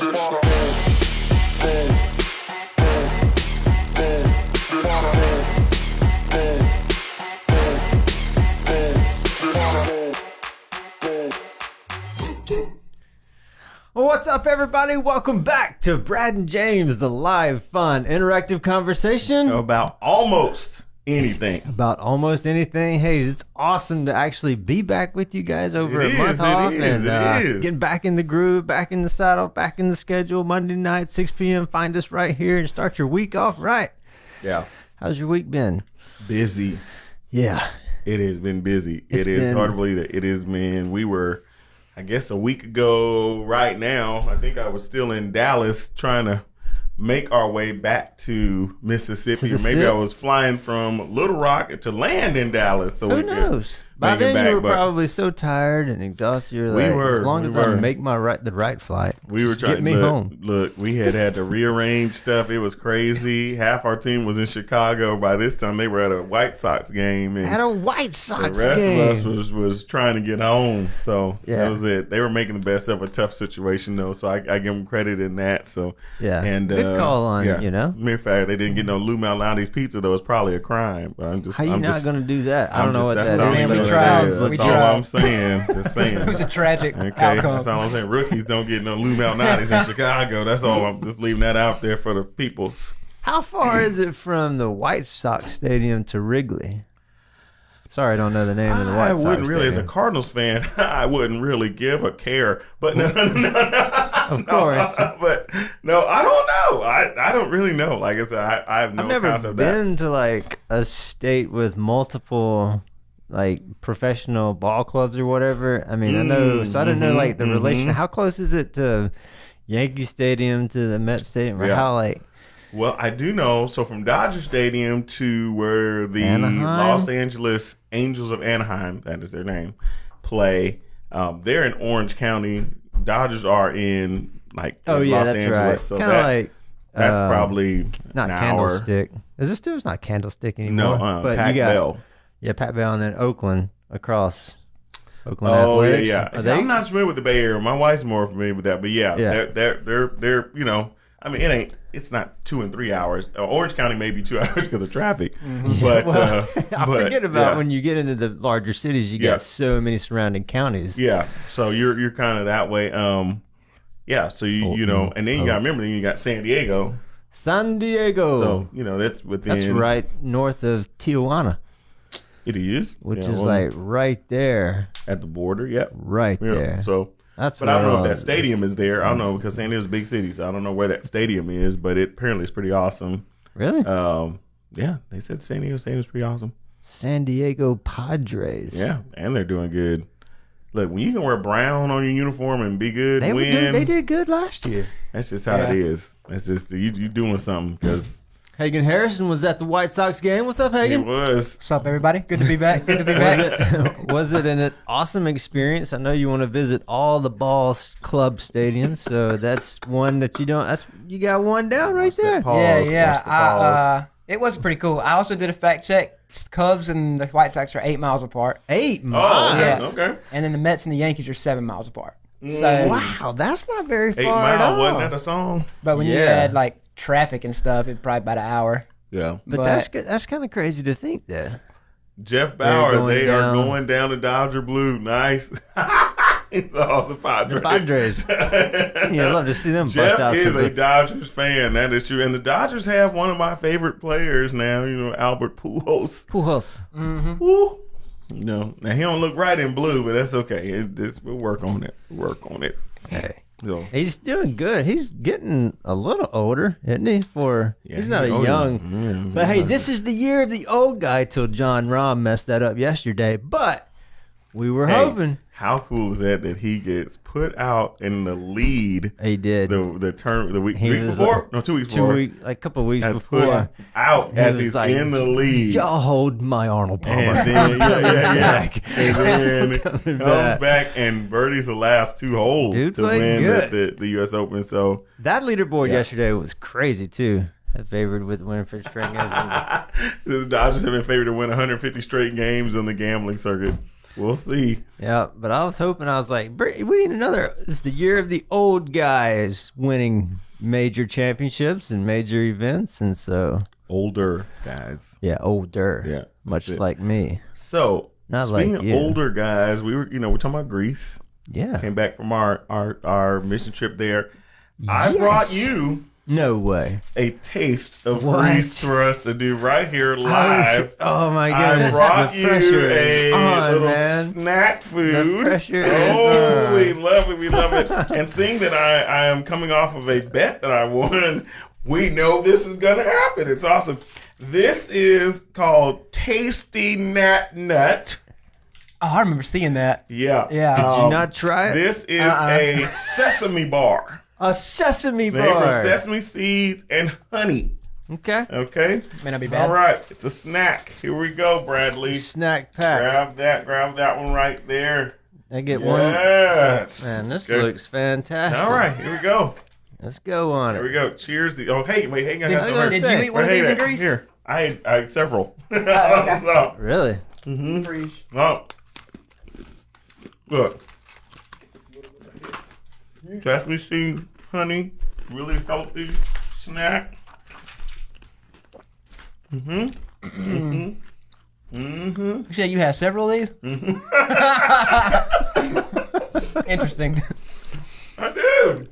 Well, what's up, everybody? Welcome back to Brad and James, the live, fun, interactive conversation about almost anything. About almost anything. Hey, it's awesome to actually be back with you guys over a month off and getting back in the groove, back in the saddle, back in the schedule. Monday night, 6 p.m. Find us right here and start your week off right. Yeah. How's your week been? Busy. Yeah. It has been busy. It is hard to believe that it is, man. We were, I guess, a week ago right now, I think I was still in Dallas trying to make our way back to Mississippi. Or maybe I was flying from Little Rock to land in Dallas. So who knows? By then you were probably so tired and exhausted. You're like, as long as I make the right flight, we were trying to get me home. Look, we had to rearrange stuff. It was crazy. Half our team was in Chicago. By this time, they were at a White Sox game. And at a White Sox game. The rest of us was trying to get home. So that was it. They were making the best of a tough situation, though. So I give them credit in that. So and good call on you know. Matter of fact, they didn't get no Lou Malnati's pizza, though. It's probably a crime. But how you not going to do that? I don't know what that is. That's all I'm saying. Just saying. It was a tragic outcome. That's all I'm saying. Rookies don't get no Lou Malnati's in Chicago. That's all. I'm just leaving that out there for the peoples. How far is it from the White Sox Stadium to Wrigley? Sorry, I don't know the name of the White Sox I wouldn't really, Stadium. as a Cardinals fan, I wouldn't really give a care. But no. Of course. But no, I don't know. I don't really know. Like I said, I have no concept of that. I've never been to like a state with multiple like professional ball clubs or whatever. I mean, I know, so I don't know like the relation. How close is it to Yankee Stadium to the Met Stadium, or how like? Well, I do know. So from Dodger Stadium to where the Anaheim? Los Angeles Angels of Anaheim, that is their name, play. They're in Orange County. Dodgers are in like Los Angeles. Right. So kind of like that's probably not an Candlestick. hour. Is this still? It's not Candlestick anymore. No, but Pac you got Bell. Yeah, Pat Bell, and then Oakland across. Oakland Athletics. Yeah. I'm not familiar with the Bay Area. My wife's more familiar with that, but they're you know. I mean, it's not 2 and 3 hours. Orange County may be 2 hours because of traffic. But I forget about when you get into the larger cities, you got so many surrounding counties. Yeah, so you're kind of that way. So you know, and then you got to remember, then you got San Diego. San Diego. So you know that's within. That's right north of Tijuana. It is, which is like right there at the border. Yep, right there. So. But I don't know if that stadium is there. I don't know because San Diego's a big city, so I don't know where that stadium is. But it apparently is pretty awesome. Really? Yeah, they said San Diego Stadium's pretty awesome. San Diego Padres. Yeah, and they're doing good. Look, when you can wear brown on your uniform and be good, they did good last year. That's just how it is. That's just you doing something because. Hagen Harrison was at the White Sox game. What's up, Hagen? It was. What's up, everybody? Good to be back. Was it an awesome experience? I know you want to visit all the ball club stadiums, so that's one that you don't. You got one down right there. Yeah. It was pretty cool. I also did a fact check. Cubs and the White Sox are 8 miles apart. 8 miles. Yes. Okay. And then the Mets and the Yankees are 7 miles apart. So wow, that's not very far 8 at all. Mile, wasn't that a song? But when you add like traffic and stuff, it's probably about an hour. Yeah, but that's kind of crazy to think that. Jeff Bauer, they are going down to Dodger Blue. Nice. It's all the Padres. The Padres. Yeah, I'd love to see them Jeff bust out. Jeff is a Dodgers fan. That is true. And the Dodgers have one of my favorite players now. You know, Albert Pujols. Mm-hmm. Woo. You know, now he don't look right in blue, but that's okay. We'll work on it. Hey. So. He's doing good. He's getting a little older, isn't he? He's not a young. But hey, this is the year of the old guy till John Rahm messed that up yesterday. But we were hoping. How cool is that he gets put out in the lead? He did. The week before? No, 2 weeks before. Like a couple of weeks before. Out as he's like, in the lead. Y'all hold my Arnold Palmer. And then, and then comes back and birdies the last 2 holes to win the U.S. Open. So that leaderboard yesterday was crazy too. Favored with winning for straight games. The Dodgers have been favored to win 150 straight games on the gambling circuit. We'll see. Yeah, but I was hoping, I was like, we need another. It's the year of the old guys winning major championships and major events, and so Older guys. yeah, older. Yeah, much that's it. like me. So Not speaking like of you. older guys, we're talking about Greece. Yeah. Came back from our mission trip there. I brought you No way. a taste of What? Greece for us to do right here live. Oh my I goodness. brought the you pressure a is on, little man. snack food. The pressure Oh, is on. we love it. We love it. And seeing that I am coming off of a bet that I won, we know this is going to happen. It's awesome. This is called Tasty Nat Nut. Oh, I remember seeing that. Yeah. Yeah. Did you not try it? This is a sesame bar. A sesame Made from bar. sesame seeds and honey. Okay. Okay? May not be bad. All right. It's a snack. Here we go, Bradley. Snack pack. Grab that one right there. I get one. Yes. Man, this Good. looks fantastic. All right, here we go. Let's go on Here it. we go. Cheers. Oh, hey, wait, hang on. Did- Hang on. Did you eat one of Hey, these in hey, Greece? Here, I had several. okay. So, Really? oh, good. Sesame seed, honey, really healthy snack. You said you had several of these? Interesting. I do.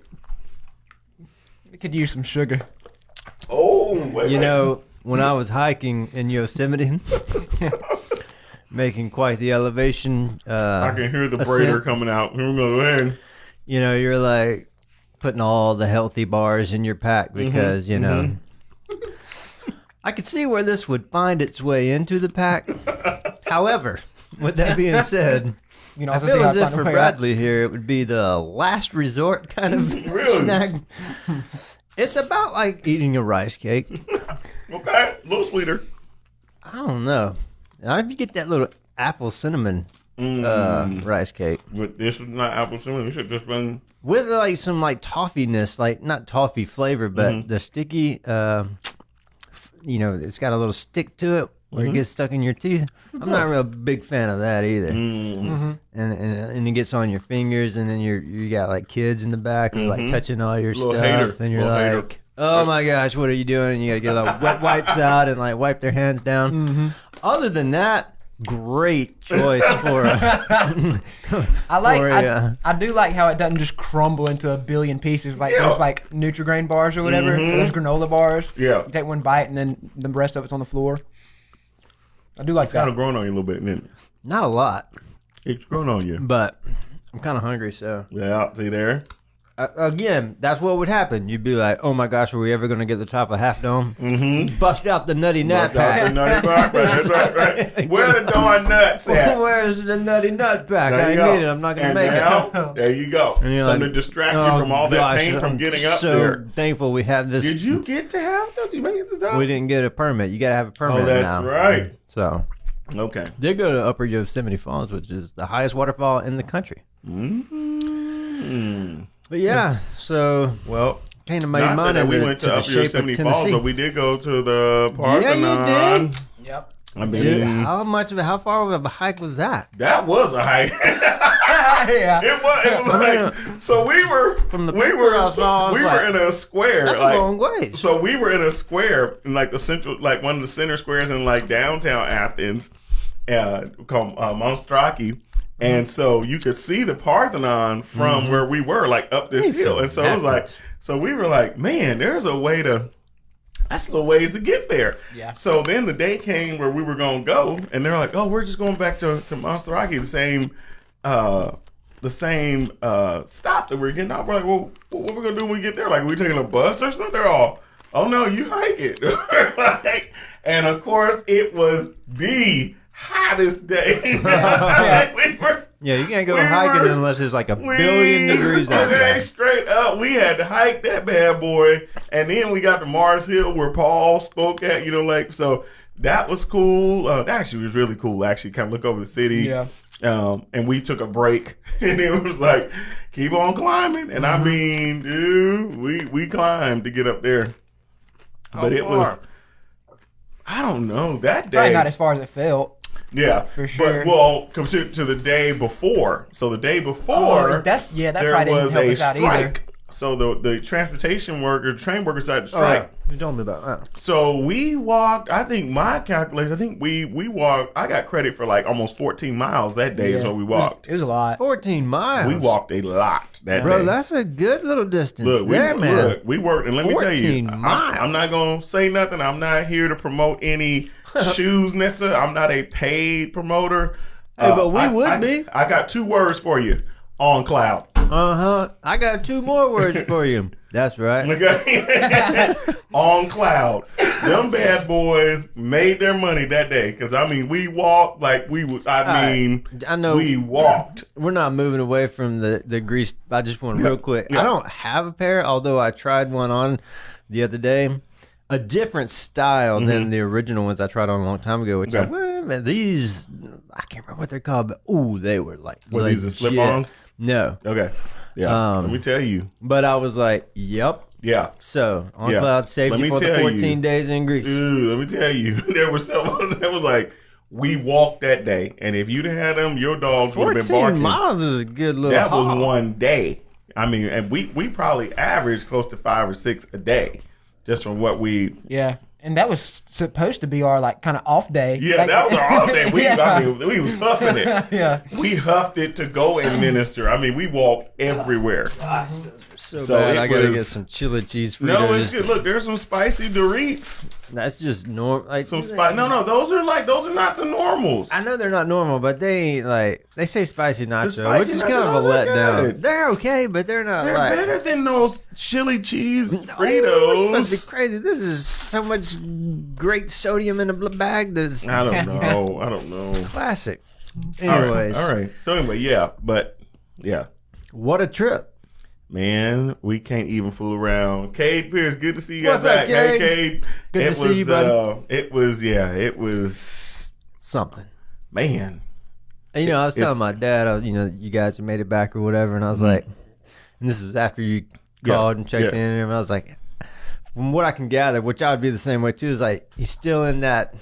Could use some sugar. Oh, wait. You know, when I was hiking in Yosemite, making quite the elevation, I can hear the ascent. braider coming out. Here we go. Ahead. You know, you're like putting all the healthy bars in your pack because, you know, I could see where this would find its way into the pack. However, with that being said, You know, I feel as if for Bradley here, it would be the last resort kind of Really? snack. It's about like eating a rice cake. Okay, a little sweeter. I don't know. Now, if you get that little apple cinnamon rice cake But this is not apple cinnamon. This should just been. with like some like toffiness, like not toffee flavor, but the sticky, you know, it's got a little stick to it where it gets stuck in your teeth. I'm not a real big fan of that either. And it gets on your fingers, and then you got like kids in the back who's like touching all your Little stuff, hater. and you're Little like, hater. "Oh my gosh, what are you doing?" And you gotta get like wet wipes out and like wipe their hands down. Other than that, great choice for. I do like how it doesn't just crumble into a billion pieces like Yeah. those like Nutri-Grain bars or whatever. Or those granola bars. Yeah. You take one bite and then the rest of it's on the floor. I do like It's that. kind of grown on you a little bit, isn't it? Not a lot, It's grown on you. but I'm kind of hungry, so. Yeah, see there? Again, that's what would happen. You'd be like, "Oh my gosh, are we ever gonna get the top of Half Dome?" Bust out the nutty nut Bust out the pack. nutty pack. That's right. Where the darn nuts at? Where's the nutty nut pack? There I you go. need it. I'm not gonna And make now, it. there you go. And you're Something like, to distract "Oh, you from all that gosh, pain from I'm getting up so there. thankful we have this. Did you get to have that? Did you make it this out? We didn't get a permit. You gotta have a permit Oh, that's now. right. So Okay. did go to Upper Yosemite Falls, which is the highest waterfall in the country. But yeah, so Well, came to my not mind that we to went to the Upper shape of Yosemite Falls, Tennessee. but we did go to the Parthenon. Yeah, you did. Yep. I mean, Dude, how far of a hike was that? that was a hike. Yeah. It was like, so we were From the we picture were I saw, I was we were like, in a square. That's like, a long way. So we were in a square in like the central, like one of the center squares in like downtown Athens, called Monstraki. And so you could see the Parthenon from where we were, like up this hill. And so it was like, so we were like, man, there's a way to, that's the ways to get there. Yeah. So then the day came where we were going to go, and they're like, oh, we're just going back to Monstraki, the same stop that we're getting off. We're like, well, what are we going to do when we get there? Like, are we taking a bus or something? They're all, oh no, you hike it. Like, and of course, it was the hottest day. We were, Yeah, you can't go we hiking were- unless it's like a billion degrees okay, outside. straight up, we had to hike that bad boy, and then we got to Mars Hill where Paul spoke at. You know, like, so that was cool. That actually was really cool. Actually, kind of look over the city. Yeah. And we took a break, and it was like, keep on climbing. And I mean, dude, we climbed to get up there, but it was, I don't know, that day. Probably not as far as it felt. Yeah, for sure. But well, compared to the day before. So the day before, that there probably didn't was help a us out either. strike. So the transportation worker, train workers had to strike. You told me about that. So we walked. I think my calculation. I think we walked. I got credit for like almost 14 miles that day. Is what we walked. It was a lot. 14 miles. We walked a lot that day. Bro, that's a good little distance man. We worked, and let me tell you, 14 miles. I'm not gonna say nothing. I'm not here to promote any shoes necessarily. I'm not a paid promoter. Hey, but we would be. I got 2 words for you. On cloud. I got 2 more words for you. That's right. Okay. On cloud. Them bad boys made their money that day. Because, I mean, we walked like we would. I know we walked. We're not moving away from the grease. I just want real quick. I don't have a pair, although I tried one on the other day. A different style than the original ones I tried on a long time ago, which these, I can't remember what they're called, but they were like Were these the slip-ons? No. Okay. Yeah. Let me tell you. But I was like, yep. Yeah. So, on cloud safety for the 14 days in Greece. Dude, let me tell you. There were someone that was like, we walked that day, and if you'd had them, your dogs would have been barking. 14 miles is a good little That haul. was one day. I mean, and we probably averaged close to 5 or 6 a day. Just from what we... Yeah. And that was supposed to be our, like, kind of off day. Yeah, like, that was our off day. I mean, we was huffing it. Yeah. We huffed it to go and minister. I mean, we walked everywhere. So bad. I gotta get some chili cheese Fritos. No, it's good. Look, there's some spicy Doritos. That's just normal. Like, Some spice. No, those are not the normals. I know they're not normal, but they ain't like, they say spicy nacho, spicy which is nacho, kind of a those are letdown. good. They're okay, but they're not They're like better than those chili cheese Oh, Fritos. must be crazy. This is so much great sodium in a bag that's I don't know. classic. Anyways, All right. So anyway, yeah, what a trip. Man, we can't even fool around. Cade Pierce, good to see you guys What's up, back. Hey, Cade? Cade. Good to see you, buddy. It was Something. man. And, I was telling my dad, you guys have made it back or whatever, and I was like, and this was after you called and checked in, and I was like, from what I can gather, which I would be the same way too, is like he's still in that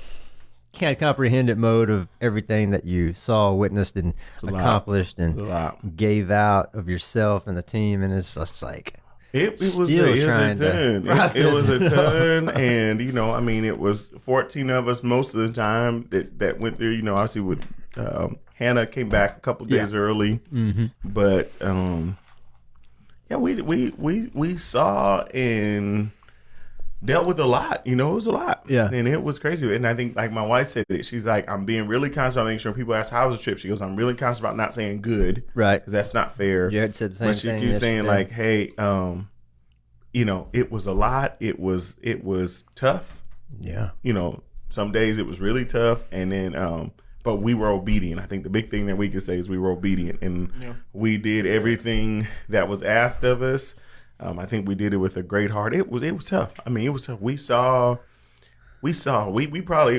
can't comprehend it mode of everything that you saw, witnessed, and accomplished, and gave out of yourself and the team, and it's just like it was still a trying ton. to It was a ton, and I mean, it was 14 of us most of the time that went through. Obviously with Hannah came back a couple days early, but we saw and dealt with a lot. It was a lot. Yeah. And it was crazy. And I think, like my wife said it, she's like, I'm being really conscious about making sure people ask how was the trip. She goes, I'm really conscious about not saying good. Right. Because that's not fair. Jared said the same but she thing. keeps saying yesterday. like, hey, it was a lot. It was tough. Yeah. Some days it was really tough. And then, but we were obedient. I think the big thing that we could say is we were obedient, and we did everything that was asked of us. I think we did it with a great heart. It was tough. I mean, it was tough. We probably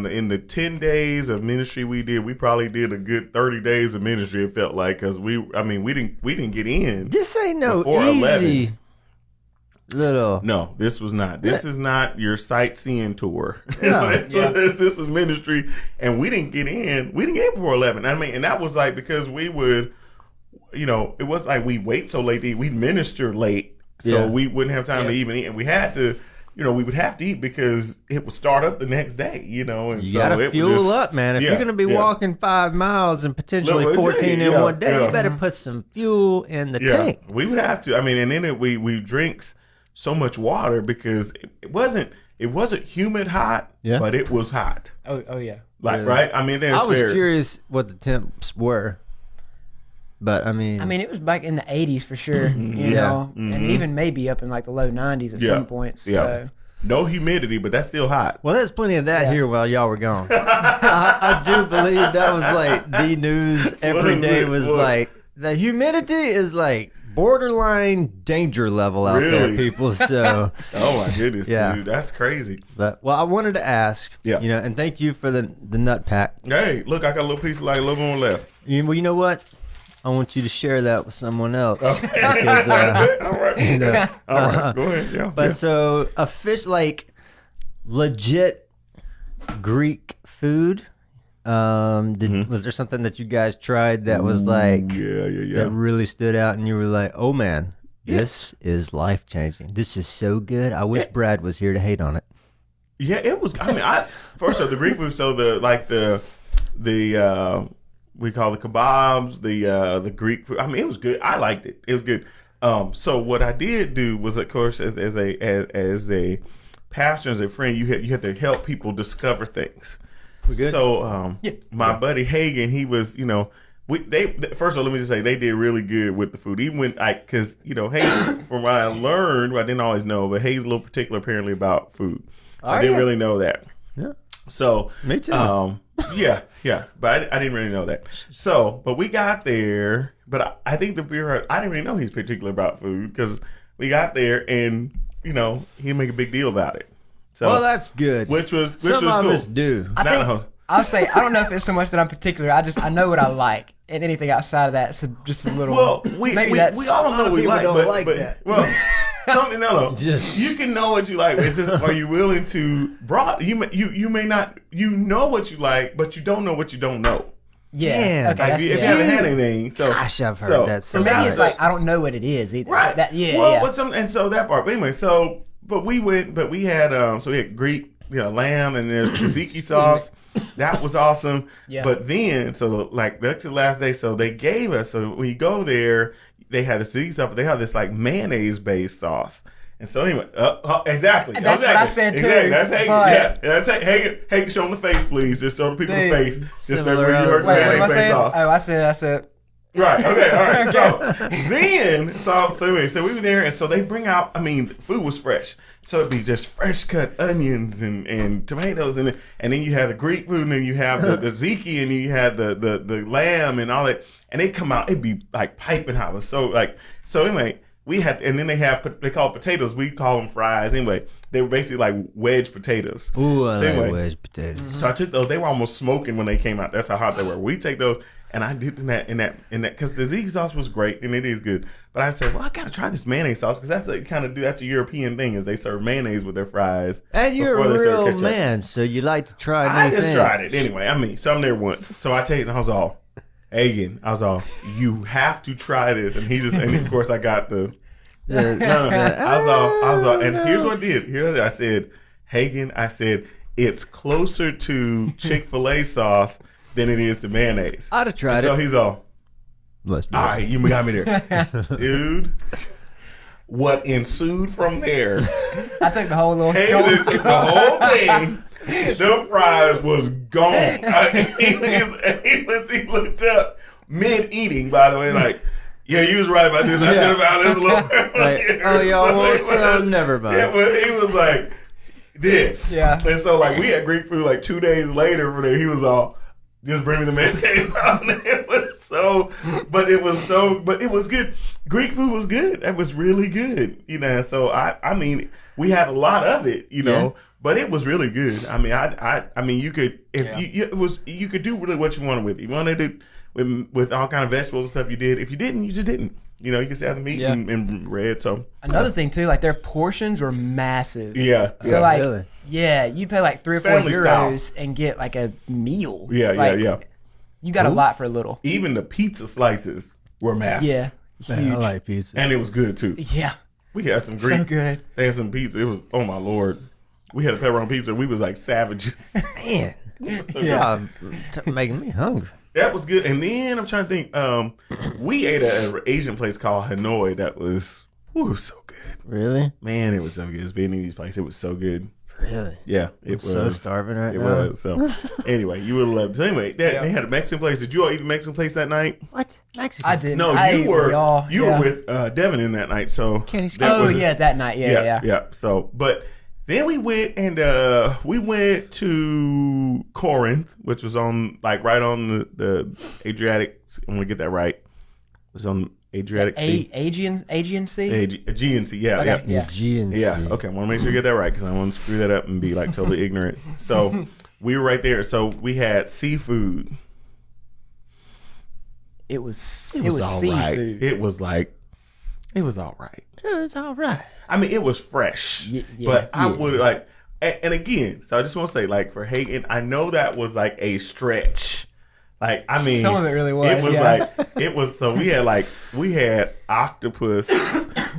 in the 10 days of ministry we probably did a good 30 days of ministry. It felt like, because we didn't get in. This ain't no before easy 11. little. No, this was not. This is not your sightseeing tour. No. This is ministry, and we didn't get in. We didn't get in before 11. I mean, and that was like because we would. It was like we wait so late. We minister late, so we wouldn't have time to even eat. And we had to, we would have to eat because it would start up the next day, And You so gotta fuel up, man. If you're gonna be walking 5 miles and potentially 14 in one day, you better put some fuel in the tank. We would have to. I mean, and then we drinks so much water because it wasn't humid hot, but it was hot. Oh yeah. Right. I mean, I was curious what the temps were. But I mean, it was back in the 80s for sure, and even maybe up in like the low 90s at some points. Yeah. So. No humidity, but that's still hot. Well, there's plenty of that here while y'all were gone. I do believe that was like the news every day was like the humidity is like borderline danger level out there, people. So, oh my goodness, dude, that's crazy. But I wanted to ask, and thank you for the nut pack. Hey, look, I got a little piece, like a little more left. Well, you know what? I want you to share that with someone else. Okay. Because, all right. All right. Go ahead. Yeah. But so a fish like legit Greek food. Was there something that you guys tried that was like that really stood out, and you were like, "Oh man, this is life changing. This is so good. I wish Brad was here to hate on it." Yeah, it was. I mean, first off, the Greek food. So the we call the kebabs, the Greek food. I mean, it was good. I liked it. It was good. So what I did do was, of course, as a pastor, as a friend, you have to help people discover things. So my buddy Hagen, he was, first of all, let me just say they did really good with the food. Even when because Hagen, from what I learned, I didn't always know, but Hagen's a little particular apparently about food. So I didn't really know that. Yeah. So me too. Yeah, but I didn't really know that. So, but we got there, but I think I didn't really know he's particular about food because we got there and he didn't make a big deal about it. So, well, that's good. Which was some cool. of us do. I'll say I don't know if it's so much that I'm particular. I know what I like, and anything outside of that is just a little. Well, we all know what we like, but that. Well. Something just you can know what you like. It's just, are you willing to you may not know what you like, but you don't know what you don't know. Yeah. Okay. If you haven't had anything, gosh, I've heard that. So maybe it's like I don't know what it is either. Right. But so that part. But anyway, we had we had Greek lamb and there's tzatziki sauce. That was awesome. Yeah. But then that's the last day. So they gave us. So when you go there. They had the tzatziki sauce, but they have this like mayonnaise-based sauce. And so anyway, exactly. And that's what I said too. Exactly. That's Hagen. Yeah, that's Hagen. Show them the face, please. Just show the people the face. Just where you heard mayonnaise-based sauce. Oh, I said. Right. Okay. All right. So then, so we were there, and so they bring out. I mean, the food was fresh, so it'd be just fresh cut onions and tomatoes, and then you have the Greek food, and then you have the tzatziki, and you had the lamb and all that, and they come out. It'd be like piping hot. So anyway, we had, and then they call potatoes. We call them fries. Anyway, they were basically like wedge potatoes. Ooh, I like wedge potatoes. Mm-hmm. So I took those. They were almost smoking when they came out. That's how hot they were. We take those. And I did in that because the tzatziki sauce was great and it is good. But I said, well, I gotta try this mayonnaise sauce because that's a European thing is they serve mayonnaise with their fries. And you're a real man, so you like to try new things. I just things. tried it anyway. So I'm there once. So I tell you, I was all, you have to try this. And of course I got the I was all, and here's what I did. I said, Hagen, it's closer to Chick-fil-A sauce than it is to mayonnaise. I'd have tried it. So he's all, let's do all it. right, you got me there. Dude, what ensued from there? I think the whole little the whole thing, the fries was gone. He looked up mid-eating, by the way, like, yeah, you was right about this. I should have found this a little like, oh, y'all want some? Never mind. Yeah, but he was like, this. Yeah. And so, like, we had Greek food like 2 days later from there. He was all, just bring me the mayonnaise out. It was good. Greek food was good. That was really good. So I mean, we had a lot of it, but it was really good. I mean, I mean, you could, you could do really what you wanted with it. You wanted it with all kind of vegetables and stuff you did. If you didn't, you just didn't. You just have the meat and bread. So another thing too, like their portions were massive. Yeah. So really? You'd pay like 3 or 4 euros and get like a meal. Yeah. You got a lot for a little. Even the pizza slices were massive. Yeah. Man, I like pizza. And it was good too. Yeah. We had some Greek. So good. They had some pizza. It was, oh my Lord. We had a pepperoni pizza. We was like savages. Man. So making me hungry. That was good. And then I'm trying to think. We ate at an Asian place called Hanoi. That was so good. Really? Man, it was so good. It's Vietnamese place. It was so good. Really? Yeah, it was. So starving right now. It was. So anyway, you would have loved it. So anyway, they had a Mexican place. Did you all eat the Mexican place that night? What? Mexican? I did. No, you were with Devin in that night. So that night. Yeah. So, but then we went to Corinth, which was on right on the Adriatic. I'm gonna get that right. It was on Adriatic Sea. Aegean Sea? Aegean Sea, yeah. Aegean Sea. Yeah, okay. I want to make sure you get that right because I want to screw that up and be like totally ignorant. So we were right there. So we had seafood. It was all seafood. right. It was all right. It was all right. I mean, it was fresh, but I would And again, so I just want to say, like, for Hagen, I know that was like a stretch. Like, I mean, some of it really was. It was like it was. So we had octopus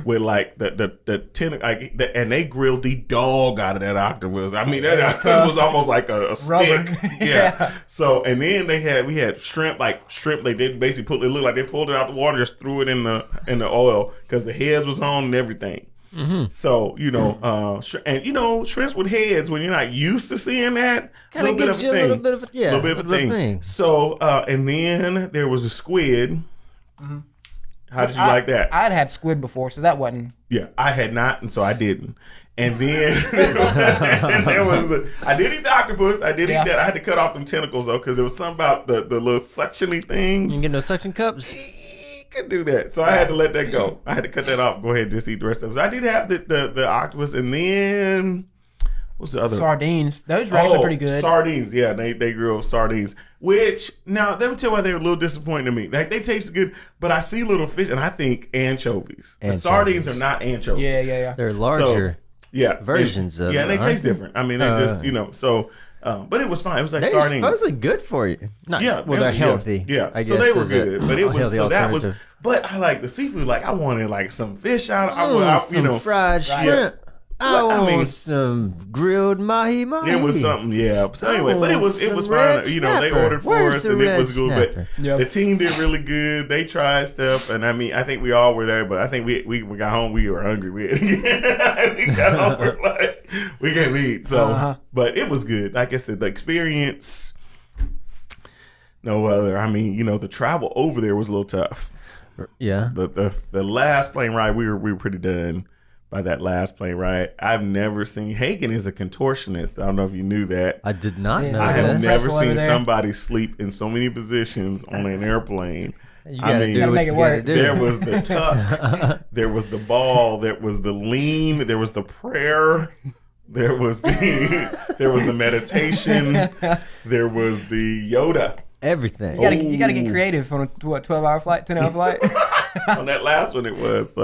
with like the tentacle, and they grilled the dog out of that octopus. I mean, that octopus was almost like a stick. Yeah. So and then we had shrimp. Like shrimp, they did basically it looked like they pulled it out the water, just threw it in the oil because the heads was on and everything. Mm-hmm. So and shrimps with heads, when you're not used to seeing that, kind of gives you a little bit of a thing. So and then there was a squid. Mm-hmm. How did you like that? I'd had squid before, so that wasn't. Yeah, I had not, and so I didn't. And then and there was I did eat the octopus. I did eat that. I had to cut off them tentacles though, because there was something about the little suctiony things. You can get no suction cups. Could do that, so I had to let that go. I had to cut that off. Go ahead and just eat the rest of it. So I did have the octopus, and then what's the other? Sardines. Those were actually pretty good. Sardines, yeah, they grilled sardines. Which now let me tell you why they were a little disappointing to me. Like they taste good, but I see little fish, and I think anchovies. The sardines are not anchovies. Yeah. They're larger. So, versions of and they taste different. I mean, they just so. But it was fine. It was like sardines. They're supposedly good for you. They're healthy. Yeah, I guess so they were good. But it was so that was. alternative. But I like the seafood. Like I wanted like some fish out. Some fried shrimp. I want some grilled mahi. It was something, yeah. So anyway, but it was fine. They ordered for us, and it was good. But the team did really good. They tried stuff, and I mean, I think we all were there. But I think we got home. We were hungry. We got home. We're like, we can't eat. So, but it was good. Like I said, the experience. No other. I mean, the travel over there was a little tough. Yeah. The last plane ride, we were pretty done. By that last plane ride, I've never seen. Hagen is a contortionist. I don't know if you knew that. I did not know I that. have never seen somebody sleep in so many positions on an airplane. You gotta make it work. There was the tuck, there was the ball, there was the lean, there was the prayer, there was the meditation, there was the Yoda. Everything. You gotta get creative on a 12-hour flight, 10-hour flight. On that last one, it was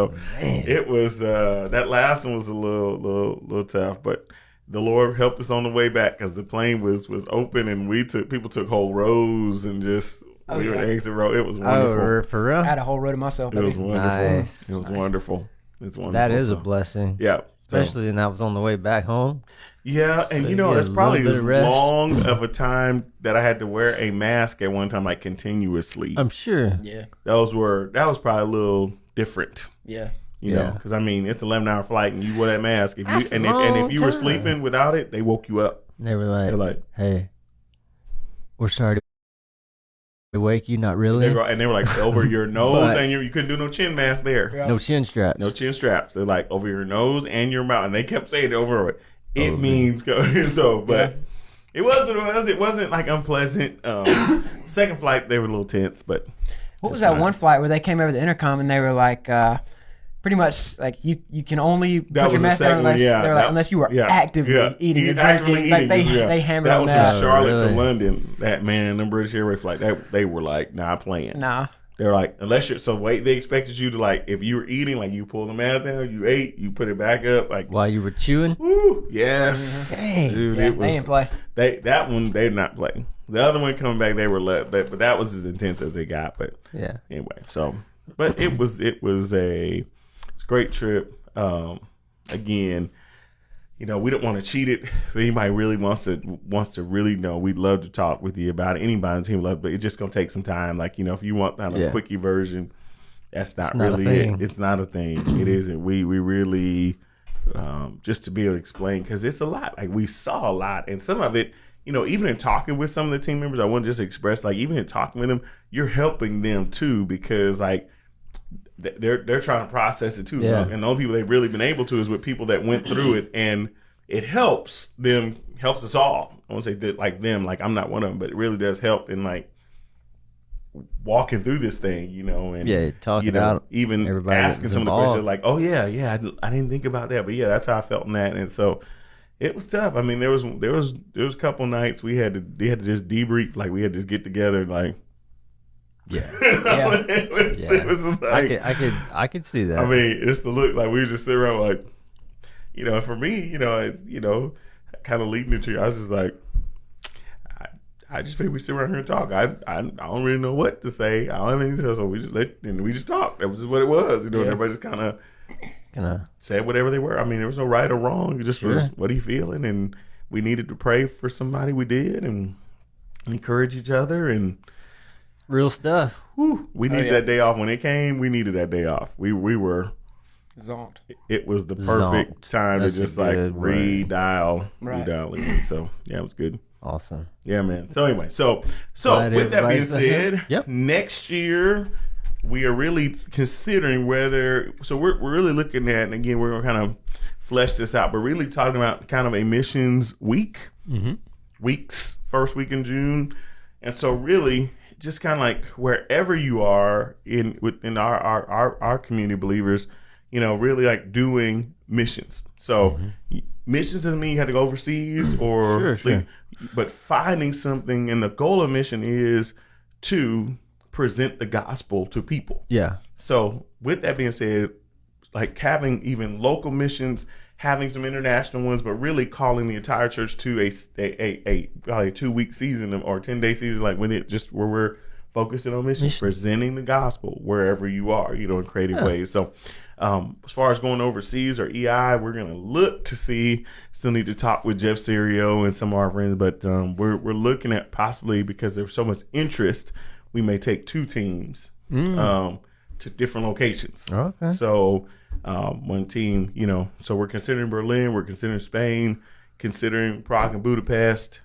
it was that last one was a little tough, but the Lord helped us on the way back because the plane was open and people took whole rows and just we were exit row. It was wonderful. For real? I had a whole row to myself. It was wonderful. Nice. It was wonderful. It's wonderful. That is a blessing. Yeah. Especially when that was on the way back home. Yeah, and it's probably as long of a time that I had to wear a mask at one time, like continuously. I'm sure. Yeah. That was probably a little different. Yeah. You know, because I mean, it's an 11-hour flight, and you wear that mask. If you were sleeping without it, they woke you up. They were like, They're like, "Hey, we're sorry to wake you. Not really." And they were like over your nose, and you couldn't do no chin mask there. Yeah. No chin straps. No chin straps. They're like over your nose and your mouth, and they kept saying it over. It means so, but it wasn't. It wasn't like unpleasant. Second flight, they were a little tense, but what was that one flight where they came over the intercom and they were like, pretty much like you can only put your mask on unless you were actively eating or drinking. Like they hammered on that. That was from Charlotte to London. That man, them British Airways flight, they were like not playing. Nah. They're like, they expected you to, like, if you were eating, like, you pull the mask down, you ate, you put it back up, like, while you were chewing. Woo, yes, dang, dude, they didn't play. That one they did not play. The other one coming back, they were left, but that was as intense as they got. But yeah, anyway, so but it's a great trip. Again, we don't want to cheat it. If anybody really wants to really know, we'd love to talk with you about it. Anybody on the team love, but it's just gonna take some time. Like, if you want kind of a quickie version, that's not really it. It's not a thing. It isn't. We really just to be able to explain, because it's a lot. Like, we saw a lot, and some of it, even in talking with some of the team members, I want to just express, like, even in talking with them, you're helping them too, because like they're trying to process it too. Yeah. And the only people they've really been able to is with people that went through it, and it helps us all. I won't say that like them, like I'm not one of them, but it really does help in like walking through this thing, and talking out, even asking some of the questions like, oh yeah, I didn't think about that, but yeah, that's how I felt in that. And so it was tough. I mean, there was a couple nights we had to just debrief, like we had to just get together and like. Yeah. It was just like, I could see that. I mean, it's the look, like we were just sitting around like, for me, kind of leading into, I was just like, I just figured we sit around here and talk. I don't really know what to say. I don't have anything to say, so we just talked. That was just what it was. And everybody just kind of said whatever they were. I mean, there was no right or wrong. It just was, what are you feeling? And we needed to pray for somebody. We did, and encourage each other, and real stuff. Whew, we needed that day off when it came. We needed that day off. We were zonked. It was the perfect time to just like redial in. So yeah, it was good. Awesome. Yeah, man. So anyway, so with that being said, next year we are really considering whether. So we're really looking at, and again, we're gonna kind of flesh this out, but really talking about kind of a missions week, weeks, first week in June, and so really just kind of like wherever you are within our community of believers, you know, really like doing missions. So missions doesn't mean you have to go overseas or but finding something, and the goal of mission is to present the gospel to people. Yeah. So with that being said, like having even local missions, having some international ones, but really calling the entire church to a probably 2-week season or 10-day season, like when it just where we're focusing on missions, presenting the gospel wherever you are, you know, in creative ways. So as far as going overseas or EI, we're going to look to see, still need to talk with Jeff Serio and some of our friends, but we're looking at possibly, because there's so much interest, we may take 2 teams to different locations. Okay. So one team, you know, so we're considering Berlin, we're considering Spain, considering Prague and Budapest,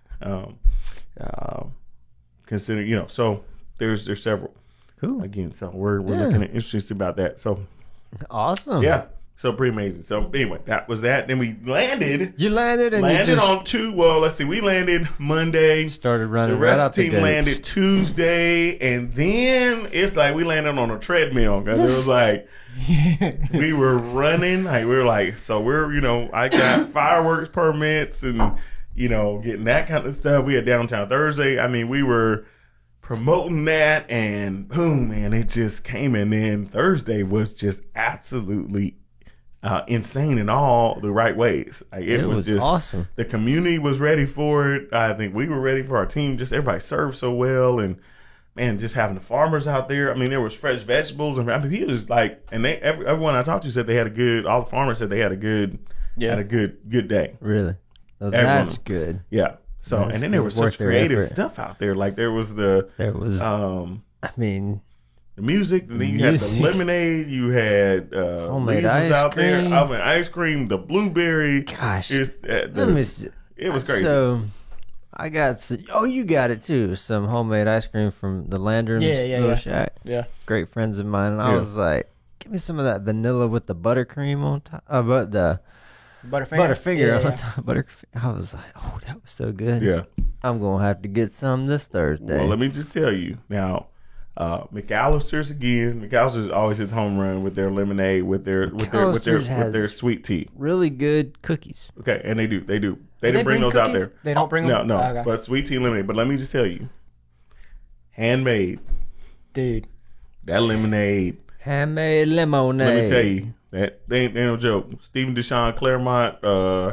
considering, you know, so there's several. Cool. Again, so we're looking at interesting about that. So awesome. Yeah. So pretty amazing. So anyway, that was that. Then we landed. You landed and landed on 2. Well, let's see. We landed Monday. Started running. The rest of the team landed Tuesday, and then it's like we landed on a treadmill because it was like we were running. Like we were like, so we're, you know, I got fireworks permits and, you know, getting that kind of stuff. We had Downtown Thursday. I mean, we were promoting that, and boom, man, it just came. And then Thursday was just absolutely insane in all the right ways. Like, it was just awesome. The community was ready for it. I think we were ready for our team. Just everybody served so well, and man, just having the farmers out there. I mean, there was fresh vegetables, and I mean, he was like, and everyone I talked to said they had a good. All the farmers said they had a good, had a good day. Really, that's good. Yeah. So that's, and then there was such creative stuff out there. Like there was I mean, the music, and then you had the lemonade, you had homemade ice out cream. there. I mean, ice cream, the blueberry. Gosh, it was crazy. So I got you got it too. Some homemade ice cream from the Landrum's little shack. Yeah, great friends of mine. And I was like, give me some of that vanilla with the buttercream on top. But the Butterfinger on top. I was like, oh, that was so good. Yeah, I'm gonna have to get some this Thursday. Well, let me just tell you now. McAllister's again. McAllister's always hits home run with their lemonade, with their sweet tea. Really good cookies. Okay, and they do. They bring those out there. They don't bring them. No. Okay. But sweet tea and lemonade. But let me just tell you, handmade, dude. That lemonade, handmade lemonade. Let me tell you, that they ain't no joke. Stephen Deshaun Claremont,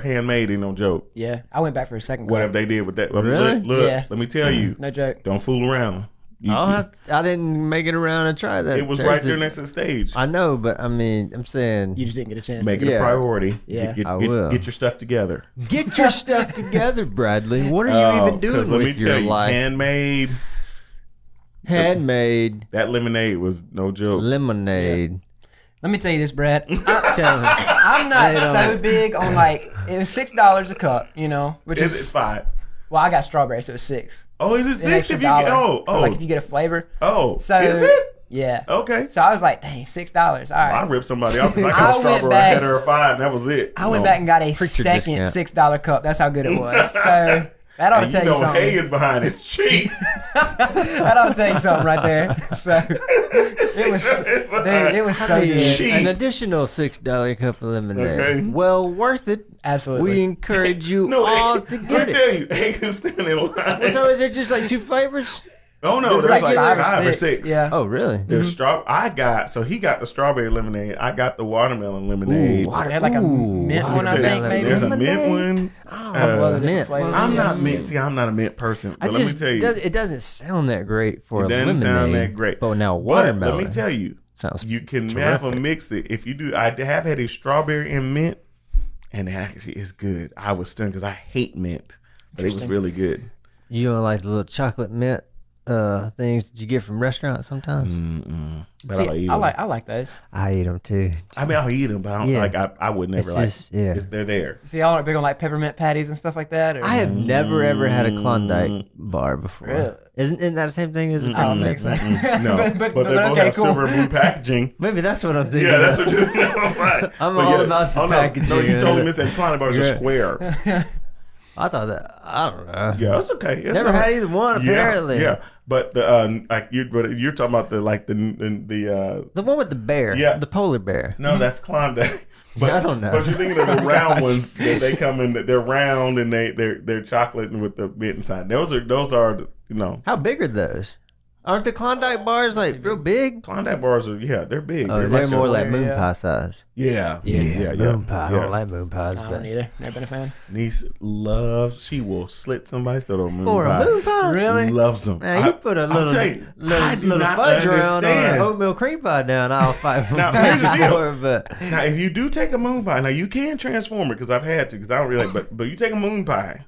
handmade ain't no joke. Yeah, I went back for a second. Whatever they did with that. Really? Look, let me tell you, no joke. Don't fool around. I didn't make it around and try that. It was right there next to the stage. I know, but I mean, I'm saying you just didn't get a chance. Make it a priority. Yeah, I will. Get your stuff together. Get your stuff together, Bradley. What are you even doing with your life? Handmade. That lemonade was no joke. Lemonade. Yeah. Let me tell you this, Brad. I'm not so big on like it was $6 a cup, you know, which it's $5. Well, I got strawberry, so it's $6. Oh, is it $6 if you get like if you get a flavor? Oh, so is it? Yeah. Okay. So I was like, dang, $6. All right. Well, I ripped somebody off because I got a strawberry. I had her a $5, and that was it. I went back and got a second $6 cup. That's how good it was. So that ought to tell you something. Hay is behind it's cheap. That ought to tell you something right there. So it was so good. Cheap. An additional $6 cup of lemonade. Okay. Well worth it. Absolutely. We encourage you all to get it. Let me tell you, Hay can stand in line. So is there just like 2 flavors? Oh no, there's like 5 or 6. Yeah. Oh really? There's so he got the strawberry lemonade. I got the watermelon lemonade. They had like a mint one, I think. Maybe there's a mint one. Oh, couple other different mint. flavors. I'm not mint. See, I'm not a mint person. But let me tell you, it doesn't sound that great for a lemonade. It doesn't sound that great. But now watermelon. Let me tell you, you can have a mix it. If you do, I have had a strawberry and mint, and it actually is good. I was stunned because I hate mint, but it was really good. You don't like the little chocolate mint things that you get from restaurants sometimes? But see, I like those. I eat them too. I mean, I'll eat them, but I don't like. I would never they're there. See, y'all aren't big on like peppermint patties and stuff like that. Or? I have never ever had a Klondike bar before. Really? Isn't that the same thing as a I don't think so. No, but they both have silver and blue packaging. Maybe that's what I'm thinking. Yeah, that's what you're right. I'm all about the packaging. No, you totally missed that. Klondike bars are square. I thought that. I don't know. Yeah, that's okay. Never had either one apparently. Yeah, but the like you're talking about the one with the bear. Yeah, the polar bear. No, that's Klondike. But I don't know. But you're thinking of the round ones that they come in. They're round and they're chocolate with the mint inside. Those are How big are those? Aren't the Klondike bars like real big? Klondike bars are they're big. Oh, they're more like moon pie size. Yeah. Moon pie. I don't like moon pies. I don't either. Never been a fan. Niece loves. She will slit somebody so a moon for pie. A moon pie, really loves them. Now you put a little fudge around on an oatmeal cream pie down. I'll fight for it. But now, if you do take a moon pie, now you can transform it because I've had to because I don't really. But you take a moon pie.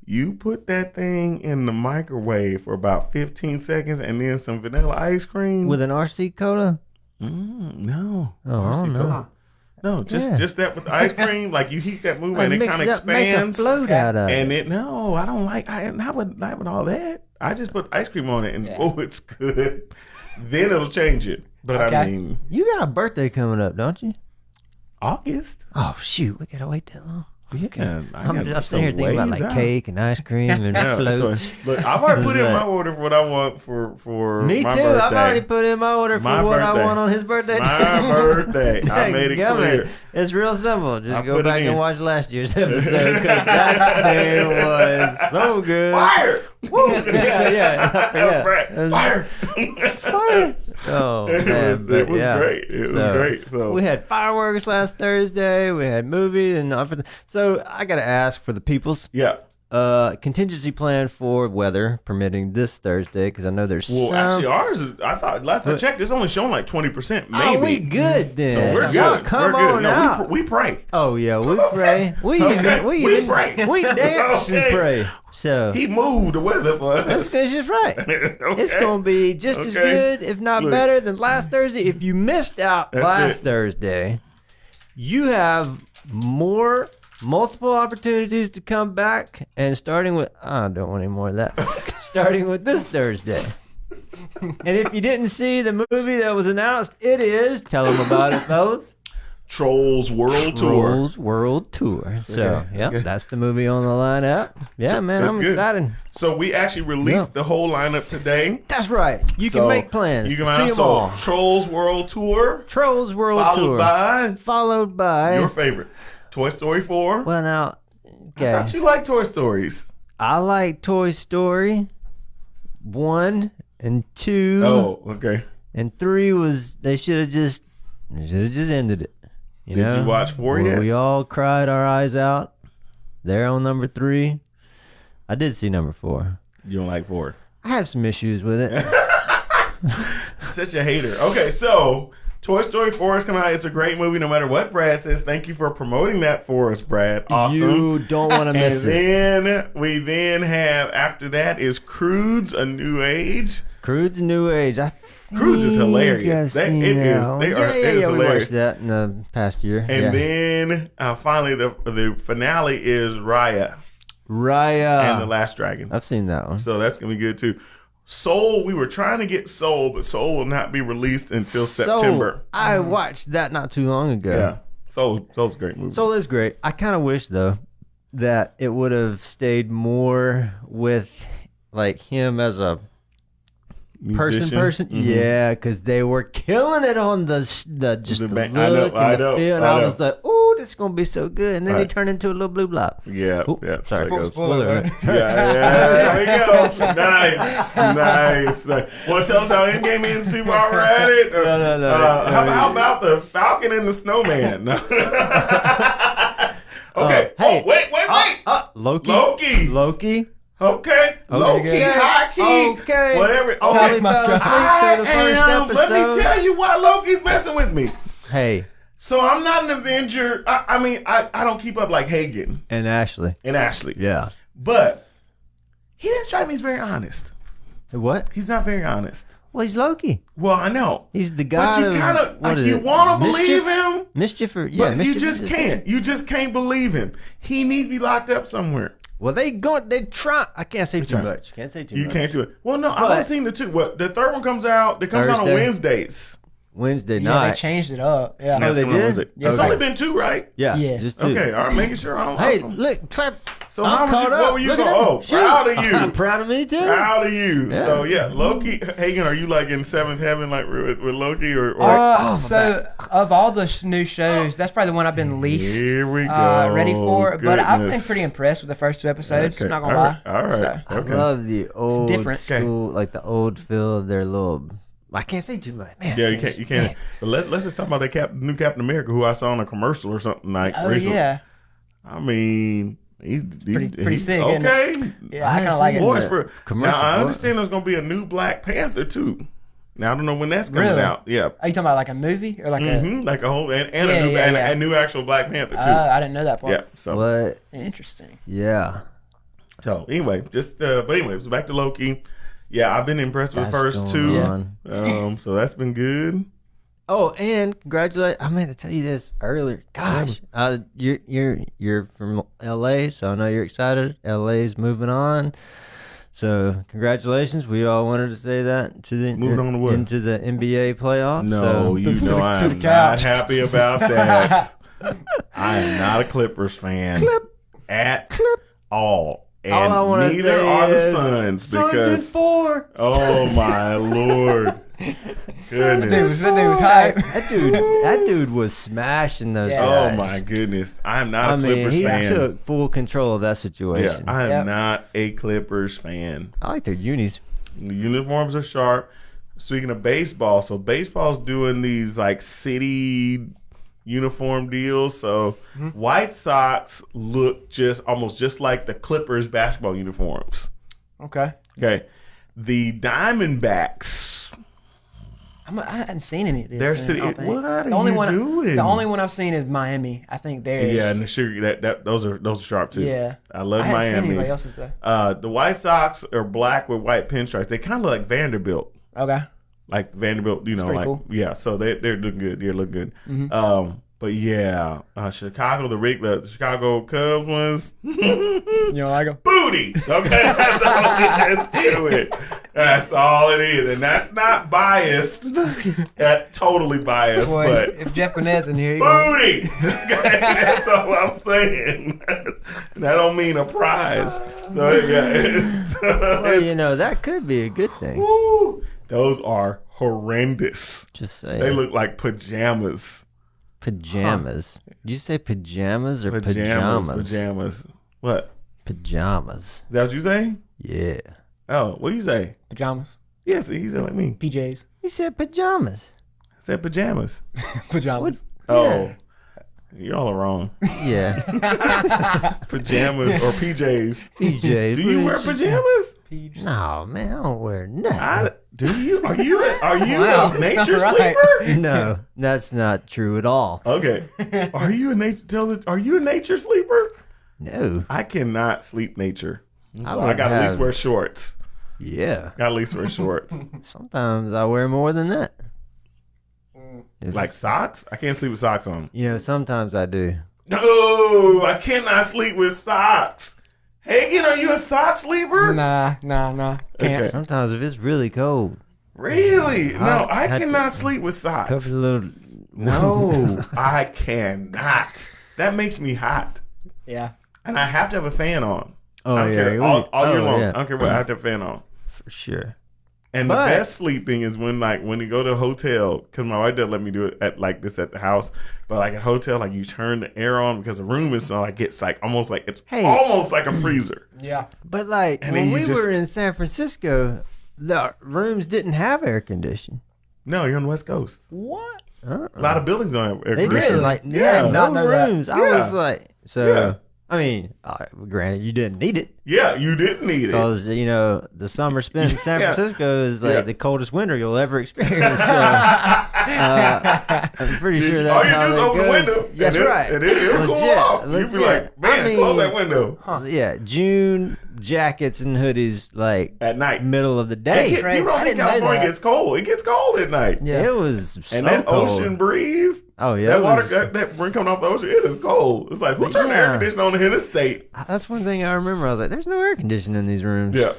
You put that thing in the microwave for about 15 seconds and then some vanilla ice cream. With an RC cola? No. Oh, I don't know. No, just that with ice cream. Like you heat that moon pie and it kind of expands. Make a float out of it. And I don't like, not with all that. I just put ice cream on it and it's good. Then it'll change it. But I mean. You got a birthday coming up, don't you? August. Oh, shoot. We got to wait that long. Yeah, I'm sitting here thinking about like cake and ice cream and floats. Look, I've already put in my order for what I want for me my too. birthday. I've already put in my order for what I want on his birthday. My birthday. I made it clear. It's real simple. Just go back and watch last year's episode because that thing was so good. Fire! Woo! Yeah. Fire! Oh man, it was great. It was great. So we had fireworks last Thursday. We had movies and everything. So I got to ask for the peoples. Yeah. Contingency plan for weather permitting this Thursday because I know there's actually ours is, I thought last I checked it's only showing like 20% maybe. Oh, we good then. So we're good. Come we're good. on out. We pray. Oh yeah, we pray. We pray. We dance and pray. So he moved the weather for us. That's just right. It's gonna be just as good, if not better, than last Thursday. If you missed out last Thursday, you have multiple opportunities to come back, and starting with I don't want any more of that. Starting with this Thursday. And if you didn't see the movie that was announced, it is tell them about it, fellas. Trolls World Tour. So that's the movie on the lineup. Yeah, man, I'm excited. So we actually released the whole lineup today. That's right. You can make plans. You can see them all. Trolls World Tour. Followed by your favorite. Toy Story 4. Well, now, okay. I thought you like Toy Stories. I like Toy Story 1 and 2. Oh, okay. And 3 was they should have just ended it. Did you watch 4 yet? We all cried our eyes out. There on number 3. I did see number 4. You don't like 4? I have some issues with it. Such a hater. Okay, so Toy Story 4 is coming out. It's a great movie no matter what Brad says. Thank you for promoting that for us, Brad. Awesome. You don't want to miss it. And then we have, after that is Croods, A New Age. Croods, A New Age. Croods is hilarious. They is hilarious. We watched that in the past year. And then finally the finale is Raya. And the Last Dragon. I've seen that one. So that's going to be good too. Soul, we were trying to get Soul, but Soul will not be released until September. I watched that not too long ago. Yeah. Soul's a great movie. Soul is great. I kind of wish, though, that it would have stayed more with like him as a person. Mm-hmm. Yeah, because they were killing it on the look and the feel, and I was like, "Ooh, this is gonna be so good." And then he turned into a little blue blob. Yeah, sorry, spoiler. There we go. Nice. Want to tell us how Endgame ends? See while we're at it? No. How about the Falcon and the Snowman? Okay. Hey. Wait. Loki. Okay. Low key, high key. Okay. Whatever. Okay. Probably fell asleep through the first episode. Let me tell you why Loki's messing with me. Hey. So I'm not an Avenger. I don't keep up like Hagen. And Ashley. Yeah. But he didn't strike me as very honest. What? He's not very honest. Well, he's Loki. Well, I know. He's the guy. But you kind of like you want to believe him. Mischief, but you just can't. You just can't believe him. He needs to be locked up somewhere. Well, they try. I can't say too much. Can't say too much. You can't do it. Well, no, I've only seen the two. Well, the third one comes out. It comes out on Wednesdays. Wednesday night. Yeah, they changed it up. Yeah. Oh, they did? It's only been 2, right? Yeah. Just 2. Okay, all right, making sure I'm Hey, awesome. look, clap. So what were you going? Oh, proud of you. I'm proud of me too. Proud of you. Yeah. So yeah, Loki. Hagen, are you like in 7th heaven like with Loki or? So of all the new shows, that's probably the one I've been least ready for. Goodness. But I've been pretty impressed with the first 2 episodes. Okay. Not gonna lie. All right. So, I love the old school, Okay. like the old feel of their little. I can't say too much, man. Yeah, you can't. But let's just talk about that new Captain America who I saw in a commercial or something like. Oh recently. yeah. I mean, he's pretty sick. Okay. Yeah, I kind of like it. Now I understand there's gonna be a new Black Panther too. Now I don't know when that's coming out. Yeah. Are you talking about like a movie or like like a whole a new actual Black Panther too? I didn't know that part. Yeah. So what? Interesting. Yeah. So anyway, so back to Loki. Yeah, I've been impressed with the first 2. So that's been good. Oh, and congratulations! I meant to tell you this earlier. Gosh, you're from LA, so I know you're excited. LA's moving on, so congratulations. We all wanted to say that into the NBA playoffs. No, I am not happy about that. I am not a Clippers fan at all. And all I want to say are the is Suns because Suns in 4. Oh my Lord. Goodness. That dude was hype. That dude was smashing those guys. Oh my goodness. I'm not a Clippers fan. He took full control of that situation. Yeah, I am not a Clippers fan. I like their unis. The uniforms are sharp. Speaking of baseball, so baseball's doing these like city uniform deals. So White Sox look almost just like the Clippers basketball uniforms. Okay. The Diamondbacks. I hadn't seen any of this. They're city. What are you doing? The only one I've seen is Miami. I think theirs. Yeah, and the sugar those are sharp too. Yeah, I love Miami. The White Sox are black with white pinstripes. They kind of look like Vanderbilt. Okay. Like Vanderbilt, cool. Yeah. So they're looking good. They look good. But yeah, Chicago, the Chicago Cubs ones. You don't like them? Booty. Okay, that's all it is to it. That's all it is, and that's not biased. That's totally biased. Boy, but if Jeff Gwinnet's in here, booty. Okay, that's all I'm saying. That don't mean a prize. So well, that could be a good thing. Woo, those are horrendous. Just saying. They look like pajamas. Pajamas. Did you say pajamas or pajamas? Pajamas. What? Pajamas. Is that what you say? Yeah. Oh, what do you say? Pajamas. Yeah, see, he said like me. PJs. You said pajamas. I said pajamas. Pajamas. Oh, y'all are wrong. Yeah. Pajamas or PJs. PJs. Do you wear pajamas? No, man, I don't wear nothing. Do you? Are you a nature sleeper? No, that's not true at all. Okay. Are you a nature sleeper? No. I cannot sleep nature. So I got to at least wear shorts. Yeah. Got to at least wear shorts. Sometimes I wear more than that. Like socks? I can't sleep with socks on. Sometimes I do. No, I cannot sleep with socks. Hagen, are you a sock sleeper? Nah. Can't. Okay. Sometimes if it's really cold. Really? No, I cannot sleep with socks. Covers a little. No, I cannot. That makes me hot. Yeah. And I have to have a fan on. Oh, I don't care. All year long. Yeah. I don't care what. I have to have a fan on. For sure. And the best sleeping is when you go to a hotel, because my wife doesn't let me do it at the house, but like a hotel, like you turn the air on because the room is so like it's like almost like almost like a freezer. Yeah. But like when we were in San Francisco, the rooms didn't have air conditioning. No, you're on the West Coast. What? A lot of buildings don't have air they conditioning. did. Like no rooms. I was like, so I mean, granted, you didn't need it. Yeah, you didn't need it. Because, the summer spent in San Francisco is like the coldest winter you'll ever experience. So, I'm pretty sure that's how that goes. The window, that's right. And it'll go off. You'll be like, man, close that window. Yeah, June jackets and hoodies like at night, middle of the day. People don't think California gets cold. It gets cold at night. Yeah, it was and that cold. Ocean breeze. Oh yeah, that water, that wind coming off the ocean, it is cold. It's like, who turned the air conditioning on in the state? That's one thing I remember. I was like, there's no air conditioning in these rooms. Yeah.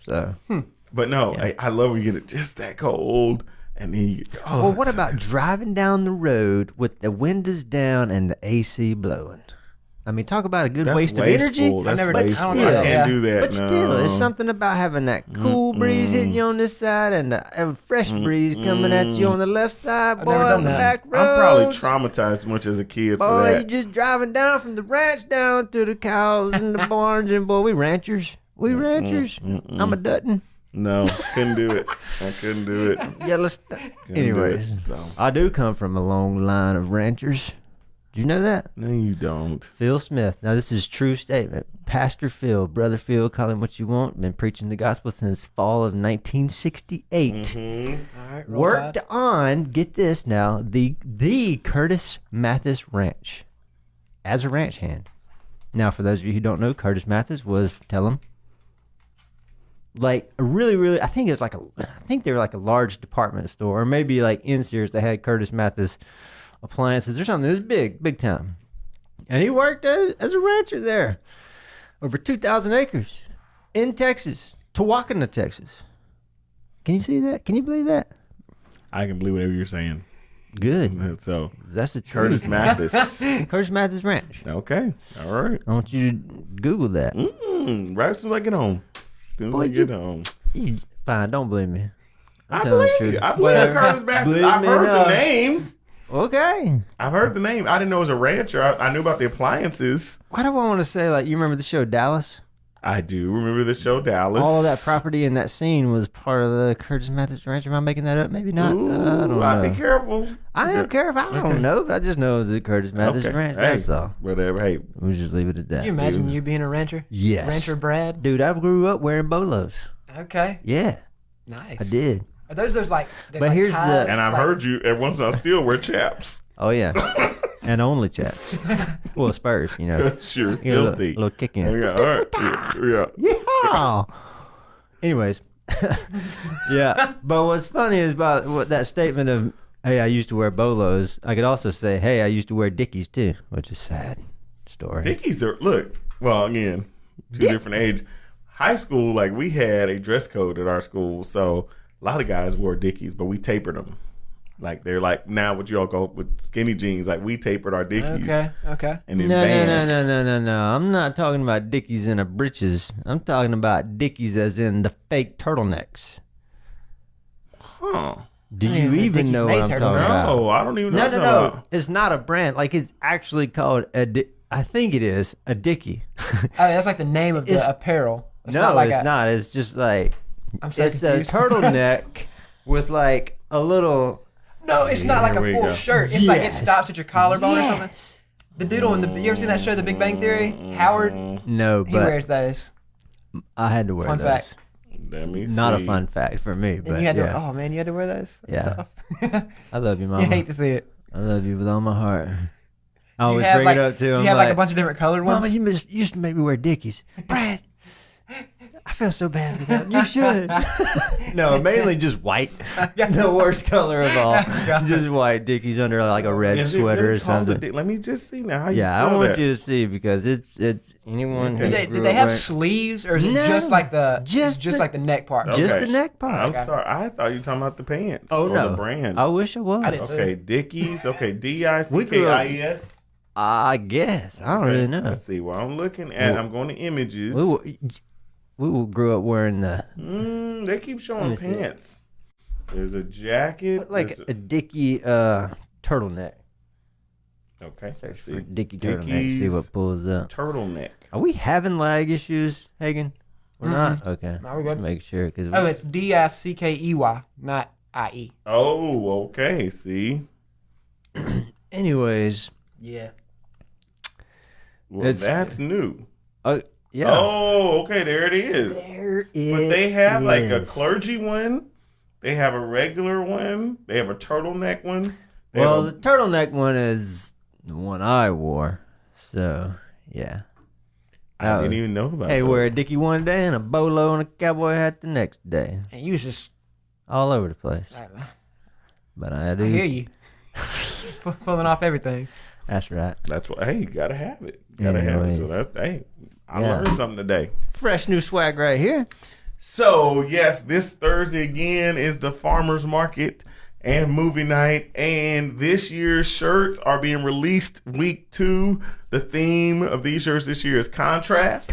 So, but no, I love when you get it just that cold, and then you. Well, what about driving down the road with the windows down and the AC blowing? I mean, talk about a good waste of energy. I can't do that. But still, it's something about having that cool breeze hitting you on this side and a fresh breeze coming at you on the left side. Boy, on the back road. I'm probably traumatized much as a kid for that. Boy, you just driving down from the ranch down to the cows and the barns, and boy, we ranchers. I'm a Dutton. No, couldn't do it. I couldn't do it. Anyways, I do come from a long line of ranchers. Did you know that? No, you don't. Phil Smith. Now, this is a true statement. Pastor Phil, Brother Phil, call him what you want. Been preaching the gospel since fall of 1968. Mm-hmm. Right, worked on, get this now, the Curtis Mathis Ranch as a ranch hand. Now, for those of you who don't know, Curtis Mathis was, tell them, like a really, I think they were like a large department store, or maybe like in Sears they had Curtis Mathis appliances or something. It was big time. And he worked as a rancher there. Over 2,000 acres in Texas, Tawakona, Texas. Can you see that? Can you believe that? I can believe whatever you're saying. Good. So that's the truth. Curtis Mathis. Curtis Mathis Ranch. Okay. All right. I want you to Google that. Right as soon as I get home. Fine, don't believe me. I believe you. I believe Curtis Mathis. I've heard the name. Okay. I've heard the name. I didn't know it was a rancher. I knew about the appliances. Why do I want to say, like, you remember the show Dallas? I do remember the show Dallas. All of that property in that scene was part of the Curtis Mathis Ranch. Am I making that up? Maybe not. Ooh, I don't know. I'd be careful. I am careful. I don't know, but I just know the Curtis Mathis Ranch. That's all. Whatever. Hey, we'll just leave it at that. Can you imagine you being a rancher? Yes. Rancher Brad? Dude, I grew up wearing bolos. Okay. Yeah. Nice. I did. Are those like... But like here's ties, and I've heard you every once in a while still wear chaps. Oh, yeah. And only chaps. Well, Spurs, you know. Sure, filthy. Little kick in. Yeah, all right. Yeah. Anyways. Yeah. But what's funny is about what that statement of, hey, I used to wear bolos. I could also say, hey, I used to wear Dickies too, which is sad story. Dickies are, look, well, again, two different age. High school, like, we had a dress code at our school, so a lot of guys wore Dickies, but we tapered them. Like, they're like now what you all call with skinny jeans. Like, we tapered our Dickies. Okay. And then Vans. No. I'm not talking about Dickies in a britches. I'm talking about Dickies as in the fake turtlenecks. Huh. Do you even know what I'm talking about? No, I don't even know. No. It's not a brand. Like, it's actually called I think it is a Dickie. Oh, that's like the name of the apparel. It's not. It's just like, it's a turtleneck with like a little... No, it's not like a full shirt. It's like it stops at your collarbone or something. The dude on you ever seen that show, The Big Bang Theory? Howard? No, but he wears those. I had to wear fun those. Fact. Let me Not see. a fun fact for me, but and you had to, oh man, you had to wear those? That's tough. I love you, Mama. You hate to see it. I love you with all my heart. I always bring it up to him. You have like a bunch of different colored ones? Mama, you used to make me wear Dickies. Brad, I feel so bad for that. You should. No, mainly just white. The worst color of all. Just white Dickies under like a red sweater or something. Let me just see now how you spell I want that. you to see because it's anyone who Did they have sleeves or is it just like the neck part? Okay. Just the neck part. I'm sorry. I thought you were talking about the pants. Oh, or no. the brand. I wish I was. Okay, Dickies. Okay, Dickies. I guess. I don't really know. Let's see. Well, I'm looking at. I'm going to images. We will grow up wearing the... They keep showing pants. There's a jacket. Like a Dickie turtleneck. Okay. Search for Dickie turtleneck. See what pulls up. Turtleneck. Are we having lag issues, Hagen? We're not? Okay. No, we're good. Make sure. It's Dickey, not IE. Oh, okay. See? Anyways. Yeah. Well, that's new. Yeah. Oh, okay. There it is. But they have like a clergy one. They have a regular one. They have a turtleneck one. The turtleneck one is the one I wore. So, yeah. I didn't even know about it. Hey, wear a Dickie one day and a bolo and a cowboy hat the next day. And you was just all over the place. But I do. I hear you. Pulling off everything. That's right. That's what. Hey, you gotta have it. Have it. So I learned something today. Fresh new swag right here. So yes, this Thursday again is the farmers market and movie night, and this year's shirts are being released week 2. The theme of these shirts this year is contrast.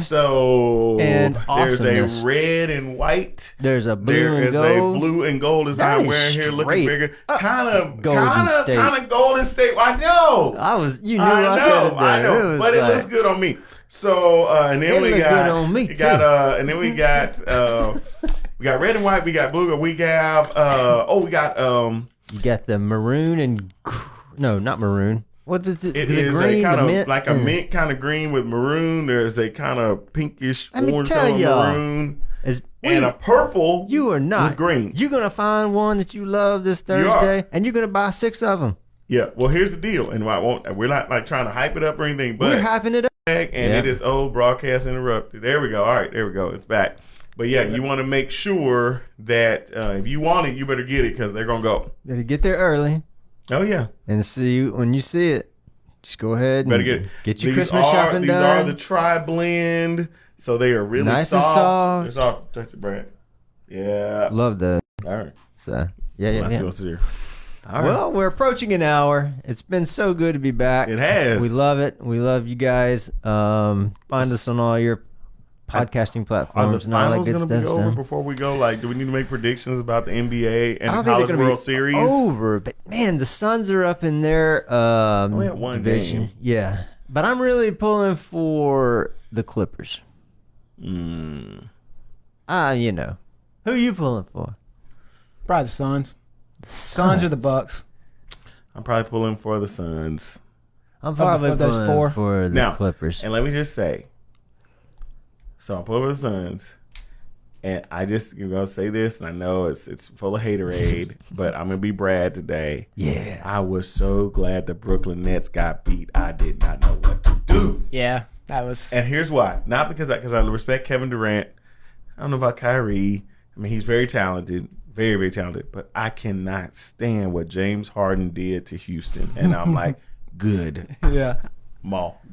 So and there's a red and white. There's a blue and gold. There is a blue and gold as I'm wearing here, looking bigger. Kind of Golden State. I know. I know. But it looks good on me. So and then we got red and white. We got blue. We have you got the maroon and no, not maroon. What is it? It is green, a kind of like a mint kind of green with maroon. There's a kind of pinkish orange tone maroon. And a purple. You are not with green. You're gonna find one that you love this Thursday, and you're gonna buy 6 of them. Yeah. Well, here's the deal, and we're not like trying to hype it up or anything, but we're hyping it up. And it is broadcast interrupted. There we go. All right, there we go. It's back. But yeah, you want to make sure that if you want it, you better get it because they're gonna go. Better get there early. Oh yeah. And see when you see it, just go ahead and get your Christmas shopping done. These are the tri-blend, so they are really nice soft. And soft. They're soft. Touch it, Brad. Yeah. Love that. All right. So yeah. All right. Well, we're approaching an hour. It's been so good to be back. It has. We love it. We love you guys. Find us on all your podcasting platforms and all that good stuff. Be over before we go? Like, do we need to make predictions about the NBA and the College World Series? Over, but man, the Suns are up in their only had one division. Game. Yeah, but I'm really pulling for the Clippers. Who you pulling for? Probably the Suns. Suns or the Bucks. I'm probably pulling for the Suns. I'm probably pulling for the Clippers. And let me just say, so I'm pulling for the Suns, and I just say this, and I know it's full of haterade, but I'm gonna be Brad today. Yeah, I was so glad the Brooklyn Nets got beat. I did not know what to do. Yeah, that was. And here's why: not because I respect Kevin Durant. I don't know about Kyrie. I mean, he's very talented. Very, very talented, but I cannot stand what James Harden did to Houston, and I'm like, good, yeah,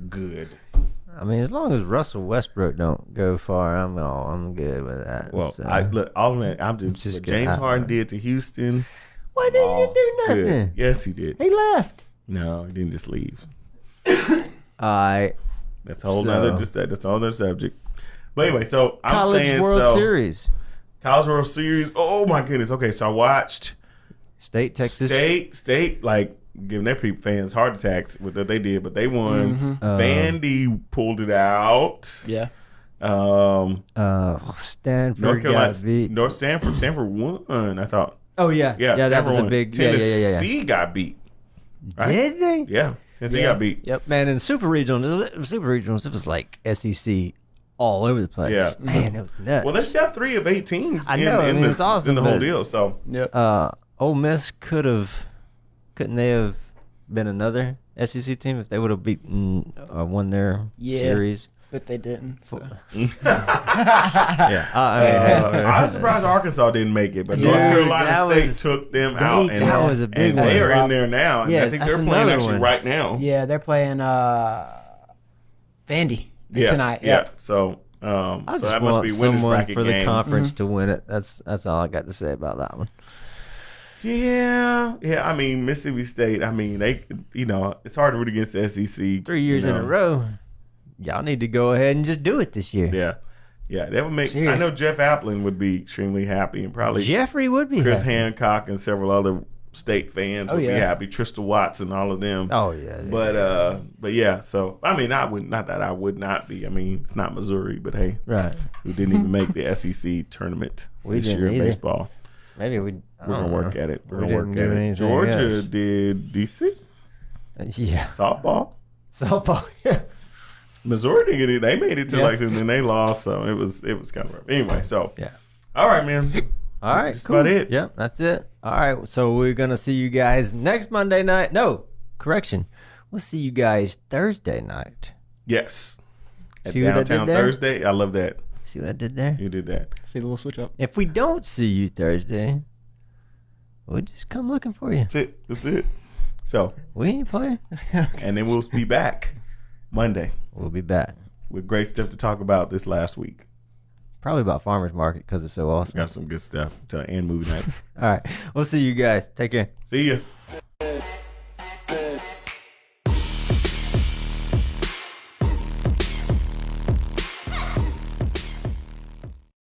good. I mean, as long as Russell Westbrook don't go far, I'm good with that. Well, so. I'm just what James Harden did to Houston. Why didn't he do nothing? Good. Yes, he did. He left. No, he didn't just leave. That's a whole nother that's a whole other subject. But anyway, so I'm saying World Series. College World Series. Oh my goodness. Okay, so I watched Texas State, like giving their fans heart attacks with what they did, but they won. Vandy pulled it out. Yeah. Stanford got beat. Stanford won. I thought. Oh yeah. That was a big. Tennessee got beat. Right? Did they? Yeah. Tennessee got beat. Yep, man. In Super Regionals, it was like SEC. All over the place. Yeah. Man, it was nuts. Well, they still have 3 of 8 teams it's awesome, in the whole deal. So, Ole Miss couldn't they have been another SEC team if they would have beaten won their series? But they didn't. So. I was surprised Arkansas didn't make it, but North Carolina State took them out, and that was a big one. They are in there now. And I think they're playing actually right now. Yeah, they're playing Vandy. Tonight, yeah. So, that must be winners bracket for the game. conference to win it. That's all I got to say about that one. Yeah. I mean, Mississippi State. I mean, they. It's hard to root against the SEC. 3 years in a row. Y'all need to go ahead and just do it this year. Yeah. That would make. Serious. I know Jeff Applin would be extremely happy, and probably Jeffrey would be. Chris happy. Hancock and several other State fans would be happy. Trista Watts and all of them. Oh yeah. But yeah. So I mean, I would not that I would not be. I mean, it's not Missouri, but hey, right. We didn't even make the SEC tournament this year in baseball. Maybe we're gonna work at it. We're gonna work at it. Georgia did DC. Yeah. Softball. Softball. Yeah. Missouri they made it to Lexington and they lost, so it was kind of rough. Anyway, so yeah. All right, man. All right, that's cool. about it. Yep, that's it. All right, so we're gonna see you guys next Monday night. No, correction. We'll see you guys Thursday night. Yes. At See what Downtown I did there? Thursday. I love that. See what I did there? You did that. See the little switch up. If we don't see you Thursday, we'll just come looking for you. That's it. So we ain't playing. And then we'll be back Monday. We'll be back with great stuff to talk about this last week. Probably about farmers market because it's so awesome. Got some good stuff and movie night. All right. We'll see you guys. Take care. See ya.